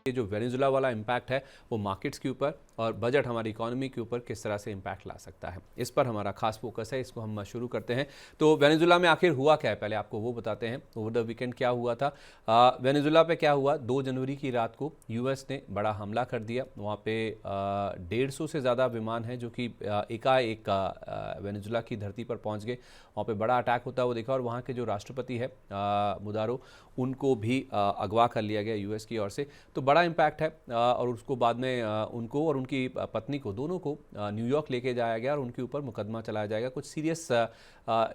ये जो वेनेजुला वाला इम्पैक्ट है वो मार्केट्स के ऊपर और बजट हमारी इकोनॉमी के ऊपर किस तरह से इम्पैक्ट ला सकता है, इस पर हमारा खास फोकस है। इसको हम शुरू करते हैं। तो वेनेजुला में आखिर हुआ क्या है, पहले आपको वो बताते हैं। ओवर द वीकेंड क्या हुआ था। वेनेजुला पे क्या हुआ, 2 जनवरी की रात को यूएस ने बड़ा हमला कर दिया। वहाँ पे 150 से ज़्यादा विमान हैं जो कि एकाएक वेनेजुला की धरती पर पहुँच गए। वहाँ पे बड़ा अटैक होता हुआ देखा और वहाँ के जो राष्ट्रपति है मुदारो, उनको भी अगवा कर लिया गया यूएस की ओर से। तो बड़ा इम्पैक्ट है और उसको बाद में उनको और उनकी पत्नी को, दोनों को न्यूयॉर्क लेके जाया गया और उनके ऊपर मुकदमा चलाया जाएगा। कुछ सीरियस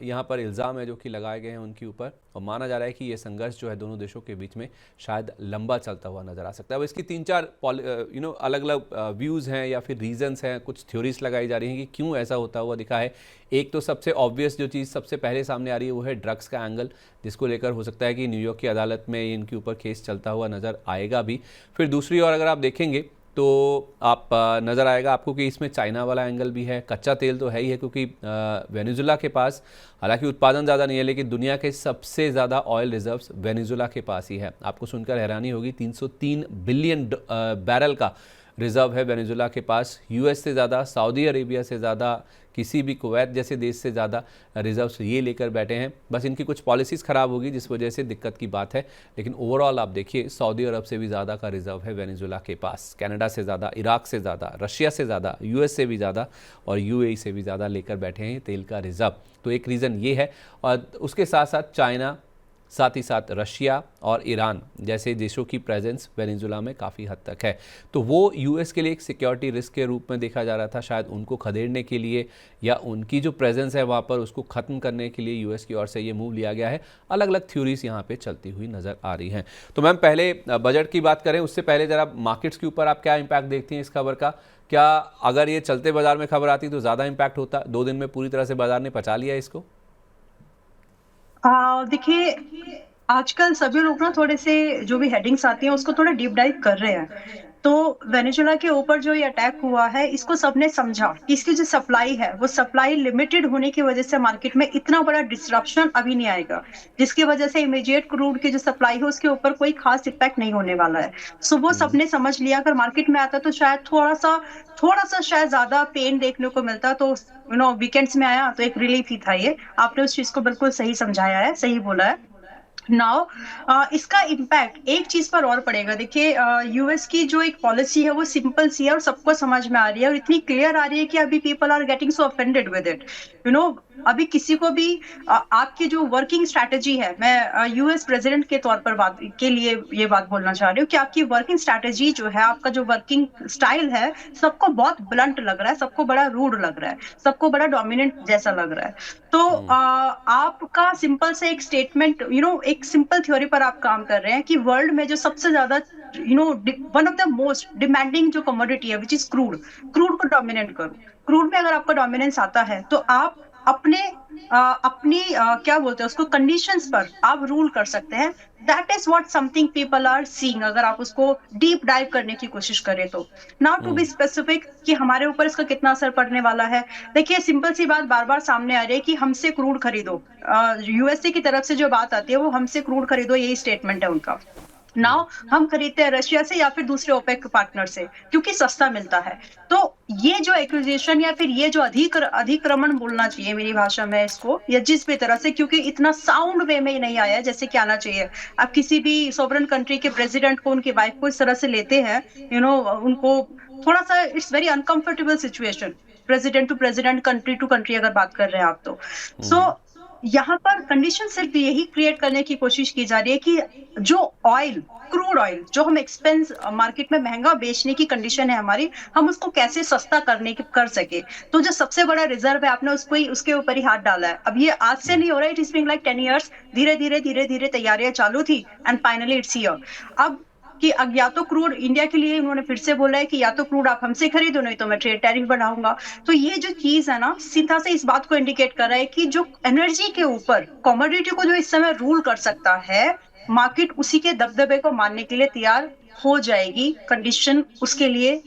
यहाँ पर इल्ज़ाम है जो कि लगाए गए हैं उनके ऊपर और माना जा रहा है कि ये संघर्ष जो है दोनों देशों के बीच में शायद लंबा चलता हुआ नजर आ सकता है। अब इसकी 3-4 अलग अलग व्यूज़ हैं या फिर रीजंस हैं, कुछ थ्योरीज लगाई जा रही हैं कि क्यों ऐसा होता हुआ दिखा है। एक तो सबसे ऑब्वियस जो चीज़ सबसे पहले सामने आ रही है वो है ड्रग्स का एंगल, जिसको लेकर हो सकता है कि न्यूयॉर्क की अदालत में इनके ऊपर केस चलता हुआ नज़र आएगा भी। फिर दूसरी ओर अगर आप देखेंगे तो आप नज़र आएगा आपको कि इसमें चाइना वाला एंगल भी है। कच्चा तेल तो है ही है क्योंकि वेनेजुला के पास हालांकि उत्पादन ज़्यादा नहीं है, लेकिन दुनिया के सबसे ज़्यादा ऑयल रिजर्व्स वेनेजुला के पास ही है। आपको सुनकर हैरानी होगी, 303 बिलियन बैरल का रिज़र्व है वेनेजुला के पास। यूएस से ज़्यादा, सऊदी अरेबिया से ज़्यादा, किसी भी कुवैत जैसे देश से ज़्यादा रिजर्व्स ये लेकर बैठे हैं। बस इनकी कुछ पॉलिसीज़ ख़राब होगी जिस वजह से दिक्कत की बात है, लेकिन ओवरऑल आप देखिए सऊदी अरब से भी ज़्यादा का रिज़र्व है वेनेजुला के पास, कनाडा से ज़्यादा, इराक से ज़्यादा, रशिया से ज़्यादा, यूएस से भी ज़्यादा और यूएई से भी ज़्यादा लेकर बैठे हैं तेल का रिज़र्व। तो एक रीज़न ये है और उसके साथ साथ चाइना, साथ ही साथ रशिया और ईरान जैसे देशों की प्रेजेंस वेनेजुला में काफ़ी हद तक है। तो वो यूएस के लिए एक सिक्योरिटी रिस्क के रूप में देखा जा रहा था। शायद उनको खदेड़ने के लिए या उनकी जो प्रेजेंस है वहाँ पर उसको ख़त्म करने के लिए यूएस की ओर से ये मूव लिया गया है। अलग अलग थ्योरीज यहाँ पे चलती हुई नज़र आ रही हैं। तो मैम पहले बजट की बात करें उससे पहले ज़रा मार्केट्स के ऊपर आप क्या इम्पैक्ट देखती हैं इस खबर का। क्या अगर ये चलते बाजार में खबर आती तो ज़्यादा इम्पैक्ट होता? 2 दिन में पूरी तरह से बाजार ने पचा लिया इसको। देखिए, आजकल सभी लोग ना थोड़े से जो भी हेडिंग्स आती हैं उसको थोड़ा डीप डाइव कर रहे हैं। तो वेनेजुला के ऊपर जो ये अटैक हुआ है इसको सबने समझा कि इसकी जो सप्लाई है वो सप्लाई लिमिटेड होने की वजह से मार्केट में इतना बड़ा डिस्ट्रप्शन अभी नहीं आएगा, जिसकी वजह से इमीडिएट क्रूड की जो सप्लाई है उसके ऊपर कोई खास इम्पैक्ट नहीं होने वाला है। सो वो सबने समझ लिया, अगर मार्केट में आता तो शायद थोड़ा सा शायद ज्यादा पेन देखने को मिलता। तो वीकेंड्स में आया तो एक रिलीफ ही था ये। आपने उस चीज को बिल्कुल सही समझाया है, सही बोला है। नाउ इसका इम्पैक्ट एक चीज पर और पड़ेगा। देखिए, यूएस की जो एक पॉलिसी है वो सिंपल सी है और सबको समझ में आ रही है और इतनी क्लियर आ रही है कि अभी people are getting so offended with it. अभी किसी को भी आपकी जो वर्किंग स्ट्रैटेजी है, मैं यूएस प्रेसिडेंट के तौर पर बात के लिए ये बात बोलना चाह रही हूँ कि आपकी वर्किंग स्ट्रैटेजी जो है, आपका जो वर्किंग स्टाइल है, सबको बहुत ब्लंट लग रहा है, सबको बड़ा रूड लग रहा है, सबको बड़ा डोमिनेंट जैसा लग रहा है। तो आपका सिंपल से एक स्टेटमेंट, एक सिंपल थ्योरी पर आप काम कर रहे हैं कि वर्ल्ड में जो सबसे ज्यादा one of the most demanding जो कमोडिटी है विच इज क्रूड, क्रूड को डोमिनेट करो। क्रूड में अगर आपका डोमिनेंस आता है तो आप अपने अपनी क्या बोलते हैं उसको, कंडीशंस पर आप रूल कर सकते हैं। That is what something people are seeing, अगर आप उसको डीप डाइव करने की कोशिश करें तो। नाउ टू बी स्पेसिफिक कि हमारे ऊपर इसका कितना असर पड़ने वाला है। देखिए, सिंपल सी बात बार बार सामने आ रही है कि हमसे क्रूड खरीदो। यूएसए की तरफ से जो बात आती है वो हमसे क्रूड खरीदो, यही स्टेटमेंट है उनका। नाउ हम खरीदते हैं रशिया से या फिर दूसरे ओपेक पार्टनर से क्योंकि सस्ता मिलता है। तो ये जो एक्विजिशन या फिर ये जो अधिक्रमण बोलना चाहिए मेरी भाषा में इसको, या जिस भी तरह से, क्योंकि इतना साउंड वे में नहीं आया है जैसे कि आना चाहिए। आप किसी भी सोवरेन कंट्री के प्रेसिडेंट को, उनकी वाइफ को इस तरह से लेते हैं, उनको थोड़ा सा it's very uncomfortable situation. President to president, country to country अगर बात कर रहे हैं आप तो। सो यहाँ पर कंडीशन सिर्फ यही क्रिएट करने की कोशिश की जा रही है कि जो ऑयल, क्रूड ऑयल जो हम एक्सपेंस मार्केट में महंगा बेचने की कंडीशन है हमारी, हम उसको कैसे सस्ता कर सके। तो जो सबसे बड़ा रिजर्व है आपने उसको ही, उसके ऊपर ही हाथ डाला है। अब ये आज से नहीं हो रहा है, it is being like 10 years. धीरे धीरे तैयारियां चालू थी एंड फाइनली इट्स हियर। अब कि अब या तो क्रूड इंडिया के लिए उन्होंने फिर से बोला है कि या तो क्रूड आप हमसे खरीदो, नहीं तो मैं ट्रेड टैरिफ बढ़ाऊंगा। तो ये जो चीज है ना, सीधा से इस बात को इंडिकेट कर रहा है कि जो एनर्जी के ऊपर कमोडिटी को जो इस समय रूल कर सकता है, मार्केट उसी के दबदबे को मानने के लिए तैयार हो जाएगी। कंडीशन उसके लिए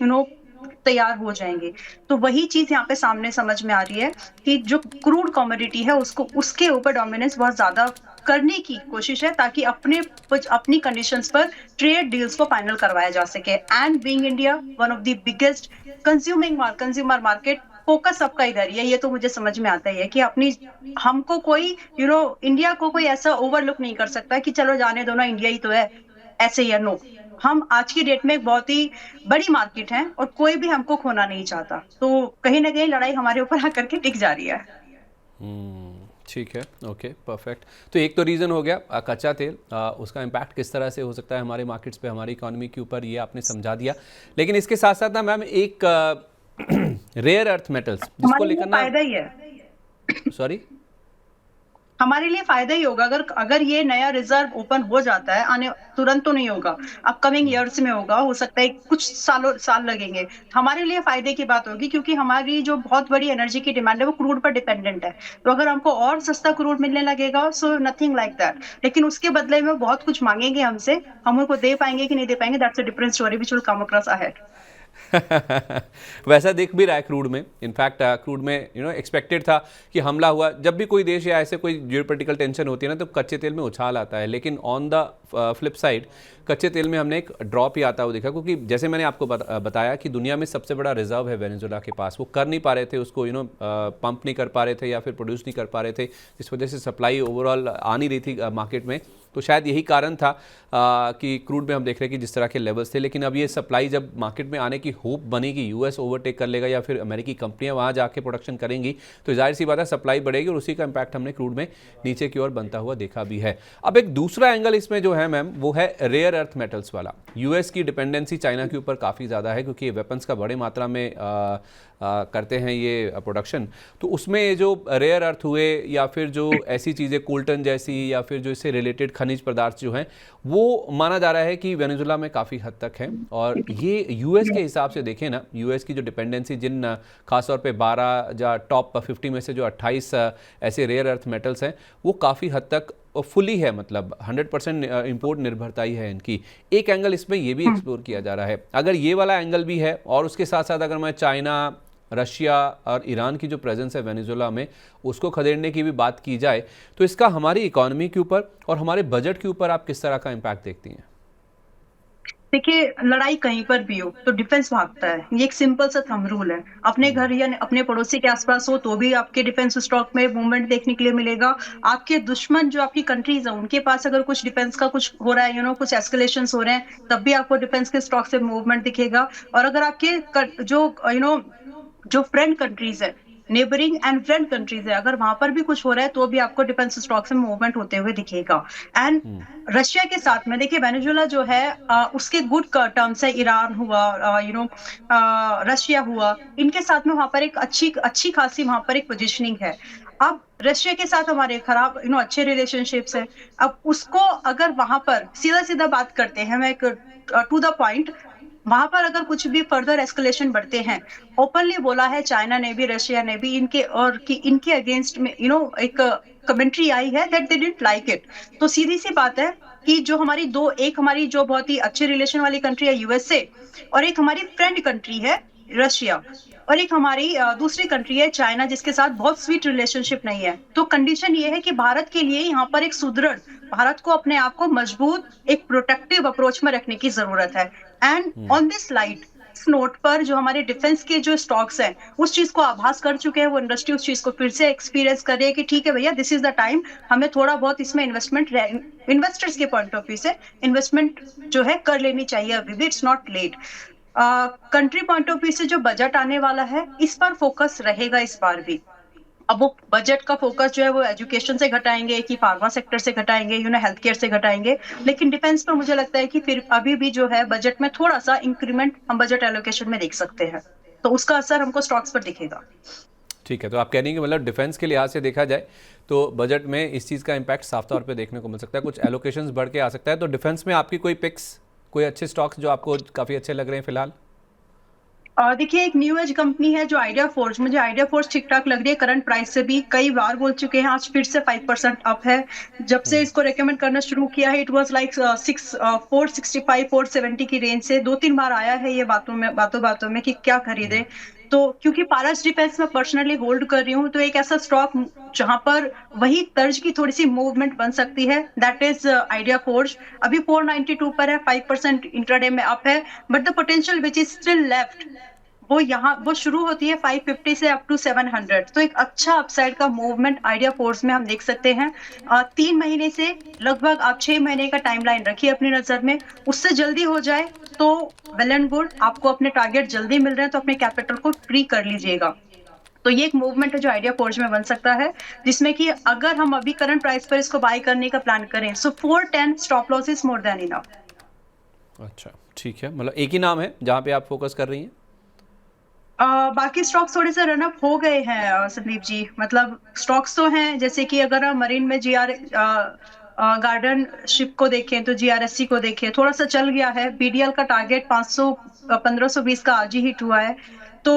तैयार हो जाएंगे। तो वही चीज यहाँ पे सामने समझ में आ रही है कि जो क्रूड कमोडिटी है उसको, उसके ऊपर डोमिनेंस बहुत ज्यादा करने की कोशिश है ताकि अपनी कंडीशंस पर ट्रेड डील्स को फाइनल करवाया जा सके। And being India one of the biggest consumer market, focus सबका इधर ही है। ये तो मुझे समझ में आता ही है कि अपनी हमको कोई इंडिया को कोई ऐसा ओवरलुक नहीं कर सकता कि चलो जाने दो ना, इंडिया ही तो है, ऐसे ही है। नो, हम आज की डेट में एक बहुत ही बड़ी मार्केट है और कोई भी हमको खोना नहीं चाहता। तो कहीं ना कहीं लड़ाई हमारे ऊपर आकर के टिक जा रही है। ठीक है, ओके, परफेक्ट। तो एक तो रीज़न हो गया कच्चा तेल, उसका इम्पैक्ट किस तरह से हो सकता है हमारे मार्केट्स पे, हमारी इकोनॉमी के ऊपर, ये आपने समझा दिया। लेकिन इसके साथ साथ ना मैम एक रेयर अर्थ मेटल्स जिसको हमारे लिए लेकर ना, फायदा ही है, सॉरी, हमारे लिए फायदा ही होगा अगर अगर ये नया रिजर्व ओपन हो जाता है। आने तुरंत तो नहीं होगा, अपकमिंग ईयर्स में होगा, हो सकता है कुछ साल लगेंगे। हमारे लिए फायदे की बात होगी क्योंकि हमारी जो बहुत बड़ी एनर्जी की डिमांड है वो क्रूड पर डिपेंडेंट है। तो अगर हमको और सस्ता क्रूड मिलने लगेगा, सो नथिंग लाइक दैट। लेकिन उसके बदले में बहुत कुछ मांगेंगे हमसे, हम उनको दे पाएंगे कि नहीं दे पाएंगे, that's a different story which will come across ahead. वैसा दिख भी रहा है क्रूड में। इनफैक्ट क्रूड में एक्सपेक्टेड था कि हमला हुआ, जब भी कोई देश या ऐसे कोई जियोपॉलिटिकल टेंशन होती है ना, तो कच्चे तेल में उछाल आता है। लेकिन ऑन द फ्लिप साइड कच्चे तेल में हमने एक ड्रॉप ही आता हुआ देखा, क्योंकि जैसे मैंने आपको बताया कि दुनिया में सबसे बड़ा रिजर्व है वेनेजुएला के पास। वो कर नहीं पा रहे थे उसको, पंप नहीं कर पा रहे थे या फिर प्रोड्यूस नहीं कर पा रहे थे, जिस वजह से सप्लाई ओवरऑल आ नहीं रही थी मार्केट में। तो शायद यही कारण था कि क्रूड में हम देख रहे हैं कि जिस तरह के लेवल्स थे। लेकिन अब ये सप्लाई जब मार्केट में आने की होप बनी कि यूएस ओवरटेक कर लेगा या फिर अमेरिकी कंपनियां वहां जाके प्रोडक्शन करेंगी, तो जाहिर सी बात है सप्लाई बढ़ेगी और उसी का इंपैक्ट हमने क्रूड में नीचे की ओर बनता हुआ देखा भी है। अब एक दूसरा एंगल इसमें जो है मैम, वो है रेयर अर्थ मेटल्स वाला। यूएस की डिपेंडेंसी चाइना के ऊपर काफ़ी ज़्यादा है, क्योंकि वेपन्स का बड़े मात्रा में करते हैं ये प्रोडक्शन। तो उसमें ये जो रेयर अर्थ हुए या फिर जो ऐसी चीज़ें कोल्टन जैसी या फिर जो इससे रिलेटेड खनिज पदार्थ जो हैं, वो माना जा रहा है कि वेनेजुएला में काफ़ी हद तक है। और ये यूएस के हिसाब से देखें ना, यूएस की जो डिपेंडेंसी जिन खासतौर पे 12 या टॉप 50 में से जो 28 ऐसे रेयर अर्थ मेटल्स हैं, वो काफ़ी हद तक फुली है, मतलब 100% इंपोर्ट निर्भरता ही है इनकी। एक एंगल इसमें ये भी एक्सप्लोर किया जा रहा है। अगर ये वाला एंगल भी है और उसके साथ साथ अगर मैं चाइना, रशिया और ईरान की जो प्रेजेंस है वेनेजुएला में, उसको खदेड़ने की भी बात की जाए, तो इसका हमारी इकोनॉमी के ऊपर और हमारे बजट के ऊपर आप किस तरह का इम्पैक्ट देखती हैं? देखिए, लड़ाई कहीं पर भी हो तो डिफेंस भागता है, ये एक सिंपल सा थंब रूल है। अपने घर या अपने पड़ोसी के आसपास हो तो भी आपके डिफेंस स्टॉक में मूवमेंट देखने के लिए मिलेगा। आपके दुश्मन जो आपकी कंट्रीज है उनके पास अगर कुछ डिफेंस का कुछ हो रहा है, कुछ एस्केलेशंस हो रहे हैं, तब भी आपको डिफेंस के स्टॉक से मूवमेंट दिखेगा। और अगर आपके जो फ्रेंड कंट्रीज है, नेबरिंग एंड फ्रेंड कंट्रीज है, अगर वहां पर भी कुछ हो रहा है तो भी आपको डिफेंस स्टॉक से मूवमेंट होते हुए दिखेगा। एंड रशिया के साथ में देखिए, वेनेजुएला जो है उसके गुड टर्म्स है। ईरान हुआ, रशिया हुआ, इनके साथ में वहां पर एक अच्छी खासी वहां पर एक पोजिशनिंग है। अब रशिया के साथ हमारे खराब अच्छे रिलेशनशिप्स है। अब उसको अगर वहां पर सीधा सीधा बात करते हैं, मैं टू द पॉइंट, वहां पर अगर कुछ भी फर्दर एस्केलेशन बढ़ते हैं, ओपनली बोला है चाइना ने भी, रशिया ने भी, इनके अगेंस्ट में एक कमेंट्री आई है that they didn't like it. तो सीधी सी बात है कि जो एक हमारी जो बहुत ही अच्छे रिलेशन वाली कंट्री है यूएसए, और एक हमारी फ्रेंड कंट्री है रशिया, और एक हमारी दूसरी कंट्री है चाइना, जिसके साथ बहुत स्वीट रिलेशनशिप नहीं है। तो कंडीशन ये है कि भारत के लिए यहाँ पर एक सुदृढ़, भारत को अपने आप को मजबूत एक प्रोटेक्टिव अप्रोच में रखने की जरूरत है। एंड ऑन दिस लाइट, इस नोट पर जो हमारे डिफेंस के जो स्टॉक्स हैं, उस चीज को आभास कर चुके हैं, वो इंडस्ट्री उस चीज को फिर से एक्सपीरियंस कर रही है कि ठीक है भैया, दिस इज द टाइम, हमें थोड़ा बहुत इसमें इन्वेस्टर्स के पॉइंट ऑफ व्यू से इन्वेस्टमेंट जो है कर लेनी चाहिए, अभी भी it's not let. Country point of view से जो बजट आने वाला है, इस पर फोकस रहेगा इस बार भी। अब वो बजट का फोकस जो है वो एजुकेशन से घटाएंगे कि फार्मा सेक्टर से घटाएंगे, हेल्थ केयर से घटाएंगे, लेकिन डिफेंस पर मुझे लगता है कि फिर अभी भी जो है बजट में थोड़ा सा इंक्रीमेंट हम बजट एलोकेशन में देख सकते हैं, तो उसका असर हमको स्टॉक्स पर दिखेगा। ठीक है, तो आप कह रही हैं कि मतलब डिफेंस के लिहाज से देखा जाए तो बजट में इस चीज़ का इम्पैक्ट साफ तौर पे देखने को मिल सकता है, कुछ एलोकेशंस बढ़ के आ सकता है। तो डिफेंस में आपकी कोई पिक्स, कोई अच्छे स्टॉक्स जो आपको काफ़ी अच्छे लग रहे हैं फिलहाल? देखिए, एक न्यू एज कंपनी है जो आइडिया फोर्स, मुझे आइडिया फोर्स ठीक ठाक लग रही है। करंट प्राइस से भी कई बार बोल चुके हैं, आज फिर से 5% अप है। जब से इसको रेकमेंड करना शुरू किया है, इट वाज लाइक 465 470 की रेंज से 2-3 बार आया है ये बातों में कि क्या खरीदे। तो क्योंकि पारस डिफेंस मैं पर्सनली होल्ड कर रही हूँ, तो एक ऐसा स्टॉक जहां पर वही तर्ज की थोड़ी सी मूवमेंट बन सकती है, दैट इज आइडिया फोर्ज। अभी 492 पर है, 5% इंट्राडे में अप है, but the potential which is still left वो शुरू होती है 550 से अप टू 700। तो एक अच्छा अपसाइड का मूवमेंट आइडिया फोर्स में हम देख सकते हैं। 3 महीने से लगभग आप 6 महीने का टाइमलाइन रखिए अपनी नजर में, उससे जल्दी हो जाए तो वेल एंड गुड, आपको अपने टारगेट जल्दी मिल रहे हैं तो अपने कैपिटल को फ्री कर लीजिएगा। तो ये एक मूवमेंट है जो आइडिया फोर्ज में बन सकता है, जिसमें कि अगर हम अभी करंट प्राइस पर इसको बाय करने का प्लान करें, सो 410 stop loss is more than enough. अच्छा, ठीक है, मतलब एक ही नाम है जहाँ पे आप फोकस कर रही हैं? बाकी स्टॉक्स थोड़े से रन अप हो गए हैं संदीप जी। मतलब स्टॉक्स तो हैं, जैसे कि अगर हम मरीन में गार्डन शिप को देखें तो जीआरएससी को देखें, थोड़ा सा चल गया है। बीडीएल का टारगेट 500 1520 का आज ही हिट हुआ है। तो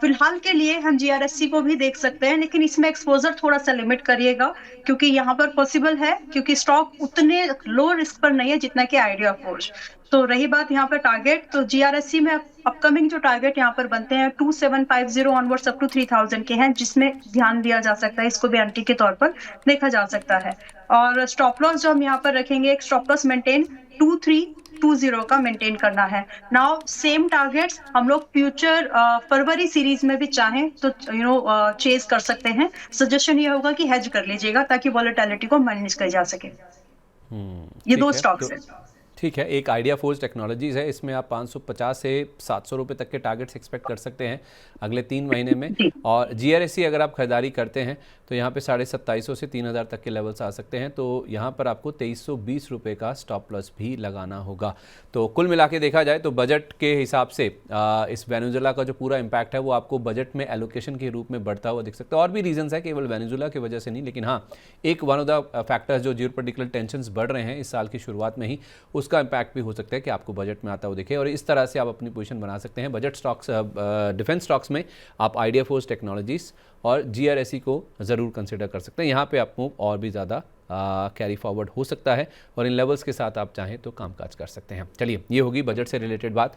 फिलहाल के लिए हम जीआरएससी को भी देख सकते हैं, लेकिन इसमें एक्सपोजर थोड़ा सा लिमिट करिएगा, क्योंकि यहाँ पर पॉसिबल है, क्योंकि स्टॉक उतने लो रिस्क पर नहीं है जितना कि आइडिया फोर्ज। तो रही बात यहाँ पर टारगेट, तो जीआरएससी में अपकमिंग जो टारगेट यहाँ पर बनते हैं 2750 ऑनवर्ड्स अप टू 3000 के हैं, जिसमें ध्यान दिया जा सकता है, इसको भी एंट्री के तौर पर देखा जा सकता है। और स्टॉप लॉस जो हम यहाँ पर रखेंगे, एक स्टॉप लॉस मेंटेन 2320 का मेंटेन करना है। नाउ सेम टारगेट्स हम लोग फ्यूचर फरवरी सीरीज में भी चाहें तो चेज कर सकते हैं। सजेशन ये होगा कि हेज कर लीजिएगा ताकि वॉलेटिलिटी को मैनेज किया जा सके। ये ठीक दो है, स्टॉक्स तो हैं। ठीक है, एक आइडिया फोर्स टेक्नोलॉजीज है, इसमें आप 550 से 700 रुपये तक के टारगेट्स एक्सपेक्ट कर सकते हैं अगले 3 महीने में। जी और जीआरएससी अगर आप खरीदारी करते हैं तो यहाँ पे 2750 से 3000 तक के लेवल्स आ सकते हैं। तो यहाँ पर आपको 2320 रुपये का स्टॉप लॉस भी लगाना होगा। तो कुल मिला के देखा जाए तो बजट के हिसाब से इस वेनेजुएला का जो पूरा इम्पैक्ट है वो आपको बजट में एलोकेशन के रूप में बढ़ता हुआ दिख सकता है। और भी रीजंस है, केवल वेनेजुएला की वजह से नहीं, लेकिन हाँ, एक वन ऑफ द फैक्टर्स जो जियोपॉलिटिकल टेंशंस बढ़ रहे हैं इस साल की शुरुआत में ही, उसका इम्पैक्ट भी हो सकता है कि आपको बजट में आता हुआ दिखे। और इस तरह से आप अपनी पोजीशन बना सकते हैं। बजट स्टॉक्स, डिफेंस स्टॉक्स में आप आइडिया फोर्स टेक्नोलॉजीज और जीआरएससी को ज़रूर कंसिडर कर सकते हैं। यहाँ पे आप मूव और भी ज़्यादा कैरी फॉरवर्ड हो सकता है और इन लेवल्स के साथ आप चाहें तो कामकाज कर सकते हैं। चलिए, ये होगी बजट से रिलेटेड बात।